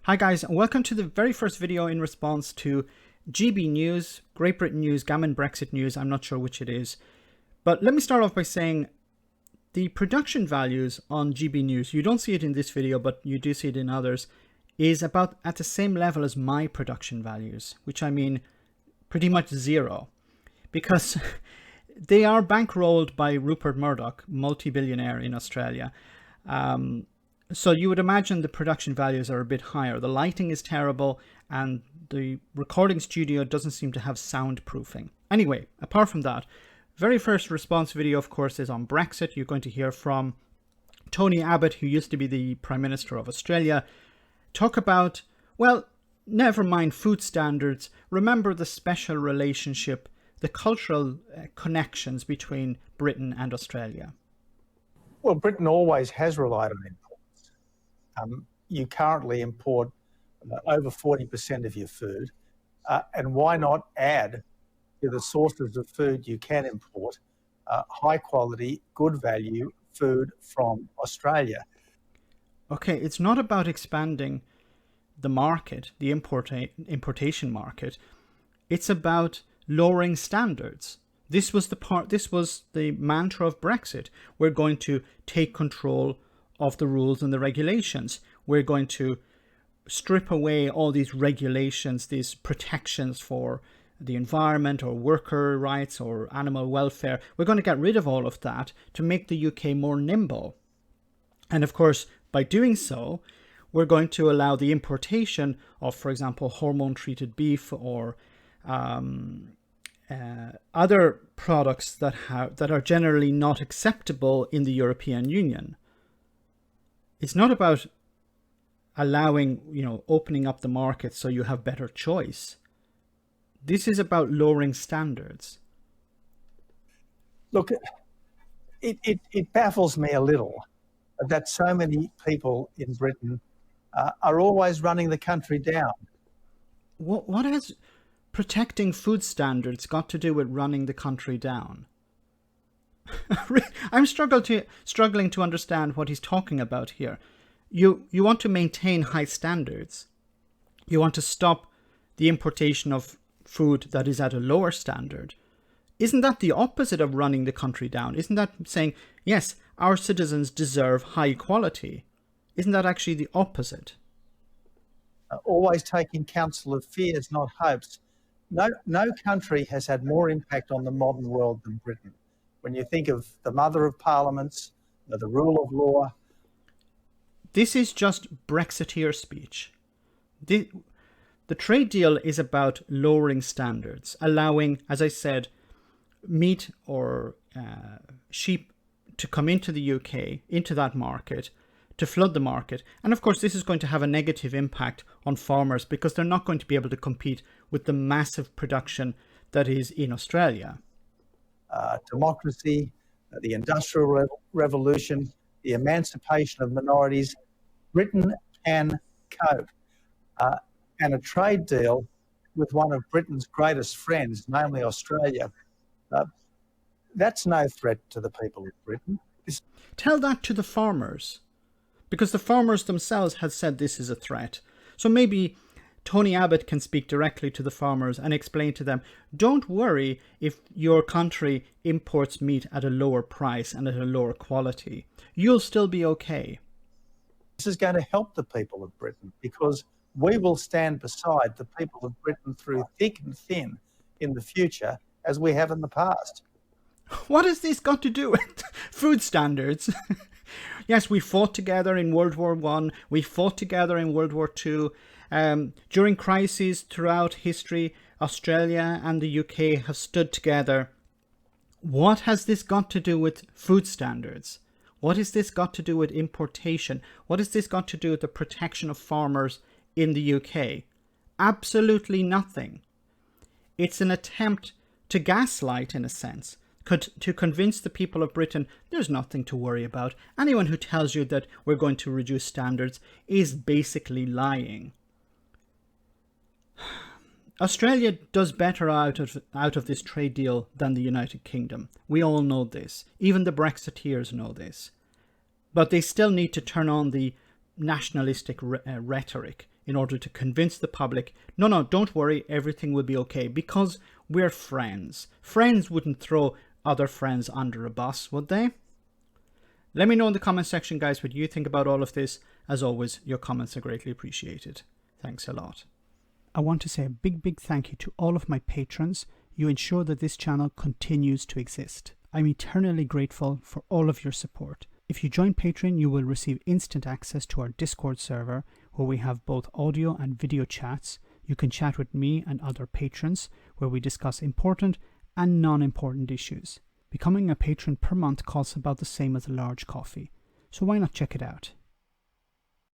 Hi guys, and welcome to the very first video in response to GB News, Great Britain News, Gammon Brexit News. I'm not sure which it is. But let me start off by saying the production values on GB News, you don't see it in this video, but you do see it in others, is about at the same level as my production values, which I mean pretty much zero. Because they are bankrolled by Rupert Murdoch, multi-billionaire in Australia. So you would imagine the production values are a bit higher. The lighting is terrible and the recording studio doesn't seem to have soundproofing. Anyway, apart from that, very first response video, of course, is on Brexit. You're going to hear from Tony Abbot, who used to be the Prime Minister of Australia, talk about, well, never mind food standards. Remember the special relationship, the cultural connections between Britain and Australia. Well, Britain always has relied on imports. You currently import over 40% of your food, and why not add to the sources of food you can import high quality, good value food from Australia? Okay, it's not about expanding the market, the importation market. It's about lowering standards. This was the mantra of Brexit. We're going to take control of the rules and the regulations. We're going to strip away all these regulations, these protections for the environment or worker rights or animal welfare. We're going to get rid of all of that to make the UK more nimble. And of course, by doing so, we're going to allow the importation of, for example, hormone-treated beef or other products that are generally not acceptable in the European Union. It's not about allowing, opening up the market so you have better choice. This is about lowering standards. Look, it baffles me a little that so many people in Britain are always running the country down. What has protecting food standards got to do with running the country down? I'm struggling to understand what he's talking about here. You want to maintain high standards. You want to stop the importation of food that is at a lower standard. Isn't that the opposite of running the country down? Isn't that saying, yes, our citizens deserve high quality? Isn't that actually the opposite? Always taking counsel of fears, not hopes. No country has had more impact on the modern world than Britain. When you think of the mother of parliaments, the rule of law. This is just Brexiteer speech. The trade deal is about lowering standards, allowing, as I said, meat or sheep to come into the UK, into that market, to flood the market. And of course, this is going to have a negative impact on farmers because they're not going to be able to compete with the massive production that is in Australia. Democracy, the Industrial Revolution, the emancipation of minorities. Britain can cope. And a trade deal with one of Britain's greatest friends, namely Australia, that's no threat to the people of Britain. Tell that to the farmers, because the farmers themselves have said this is a threat. So maybe Tony Abbot can speak directly to the farmers and explain to them, don't worry if your country imports meat at a lower price and at a lower quality. You'll still be okay. This is going to help the people of Britain because we will stand beside the people of Britain through thick and thin in the future as we have in the past. What has this got to do with food standards? Yes, we fought together in World War I. We fought together in World War II. During crises throughout history, Australia and the UK have stood together. What has this got to do with food standards? What has this got to do with importation? What has this got to do with the protection of farmers in the UK? Absolutely nothing. It's an attempt to gaslight, in a sense, to convince the people of Britain there's nothing to worry about. Anyone who tells you that we're going to reduce standards is basically lying. Australia does better out of this trade deal than the United Kingdom. We all know this. Even the Brexiteers know this. But they still need to turn on the nationalistic rhetoric. in order to convince the public, no, don't worry, everything will be okay, because we're friends. Friends wouldn't throw other friends under a bus, would they? Let me know in the comment section, guys, what you think about all of this. As always, your comments are greatly appreciated. Thanks a lot. I want to say a big thank you to all of my patrons. You ensure that this channel continues to exist. I'm eternally grateful for all of your support. If you join Patreon, you will receive instant access to our Discord server, where we have both audio and video chats. You can chat with me and other patrons, where we discuss important and non-important issues. Becoming a patron per month costs about the same as a large coffee, so why not check it out?